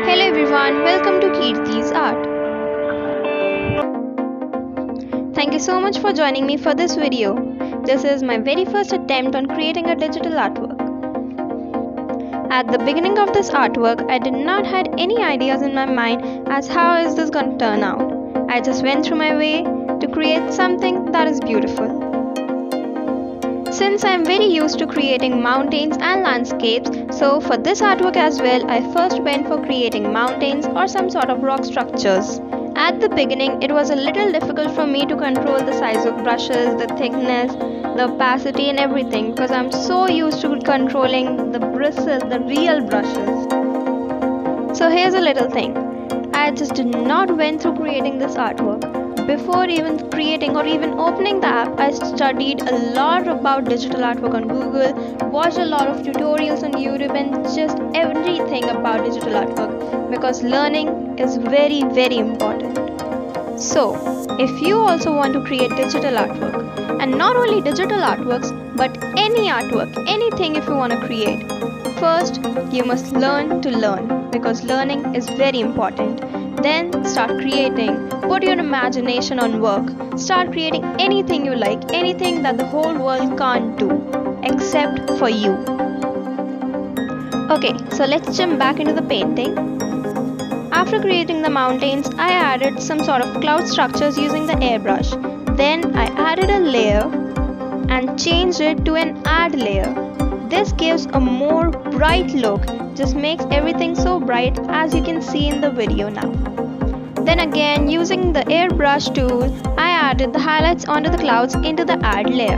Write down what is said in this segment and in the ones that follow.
Hello everyone, welcome to Kirti's Art. Thank you so much for joining me for this video. This is my very first attempt on creating a digital artwork. At the beginning of this artwork, I did not had any ideas in my mind as how is this going to turn out. I just went through my way to create something that is beautiful. Since I am very used to creating mountains and landscapes, so for this artwork as well, I first went for creating mountains or some sort of rock structures. At the beginning, it was a little difficult for me to control the size of brushes, the thickness, the opacity and everything because I'm so used to controlling the bristles, the real brushes. So here's a little thing. I just did not went through creating this artwork. Before even creating or even opening the app, I studied a lot about digital artwork on Google, watched a lot of tutorials on YouTube and just everything about digital artwork because learning is very important. So, if you also want to create digital artwork, and not only digital artworks but any artwork, anything if you want to create, first you must learn to learn because learning is very important. Then start creating, put your imagination on work, start creating anything you like, anything that the whole world can't do except for you. Okay, so let's jump back into the painting. After creating the mountains, I added some sort of cloud structures using the airbrush. Then I added a layer and changed it to an add layer. This gives a more bright look, just makes everything so bright as you can see in the video now. Then again, using the airbrush tool, I added the highlights onto the clouds into the add layer.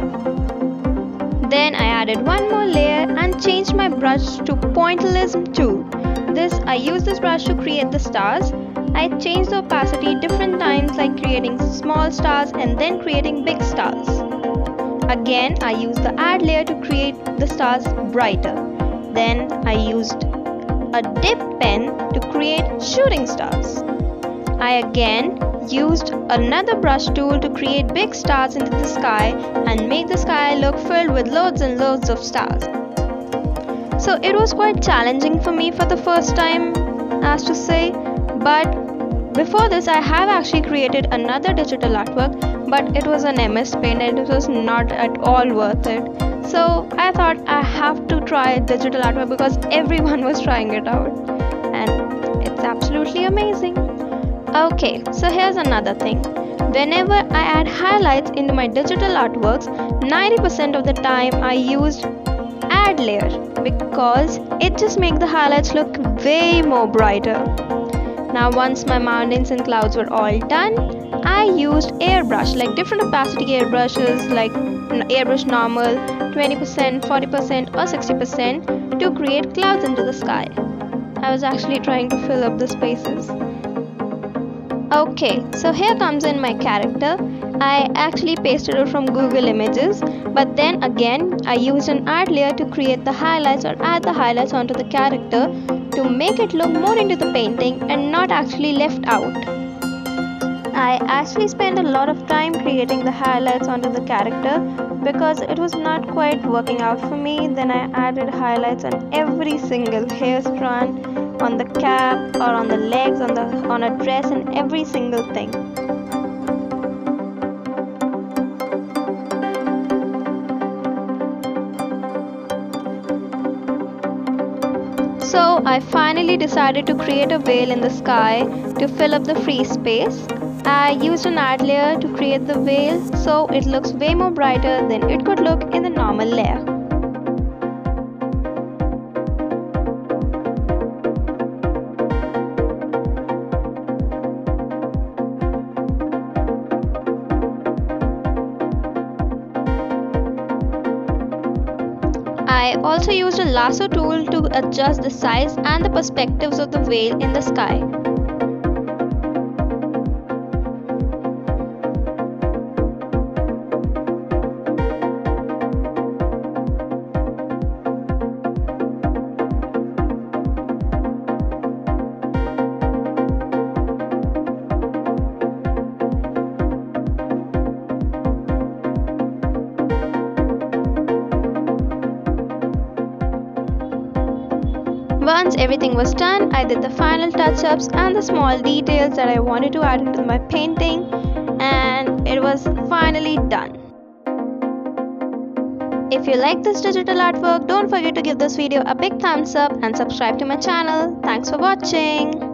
Then I added one more layer and changed my brush to Pointillism tool. I use this brush to create the stars. I changed the opacity different times like creating small stars and then creating big stars. Again, I used the add layer to create the stars brighter. Then I used a dip pen to create shooting stars. I again used another brush tool to create big stars into the sky and make the sky look filled with loads and loads of stars. So it was quite challenging for me for the first time, as to say, but before this I have actually created another digital artwork, but it was an MS Paint and it was not at all worth it. So I thought I have to try digital artwork because everyone was trying it out and it's absolutely amazing. Okay, so here's another thing. Whenever I add highlights into my digital artworks, 90% of the time I used add layer because it just makes the highlights look way more brighter. Now once my mountains and clouds were all done, I used airbrush, like different opacity airbrushes like airbrush normal, 20%, 40% or 60% to create clouds into the sky. I was actually trying to fill up the spaces. Okay, so here comes in my character. I actually pasted it from Google Images, but then again I used an add layer to create the highlights or add the highlights onto the character to make it look more into the painting and not actually left out. I actually spent a lot of time creating the highlights onto the character because it was not quite working out for me. Then I added highlights on every single hair strand, on the cap or on the legs, on a dress and every single thing. So I finally decided to create a veil in the sky to fill up the free space. I used an add layer to create the veil so it looks way more brighter than it could look in the normal layer. I also used a lasso tool to adjust the size and the perspectives of the veil in the sky. Once everything was done, I did the final touch-ups and the small details that I wanted to add into my painting, and it was finally done. If you like this digital artwork, don't forget to give this video a big thumbs up and subscribe to my channel. Thanks for watching.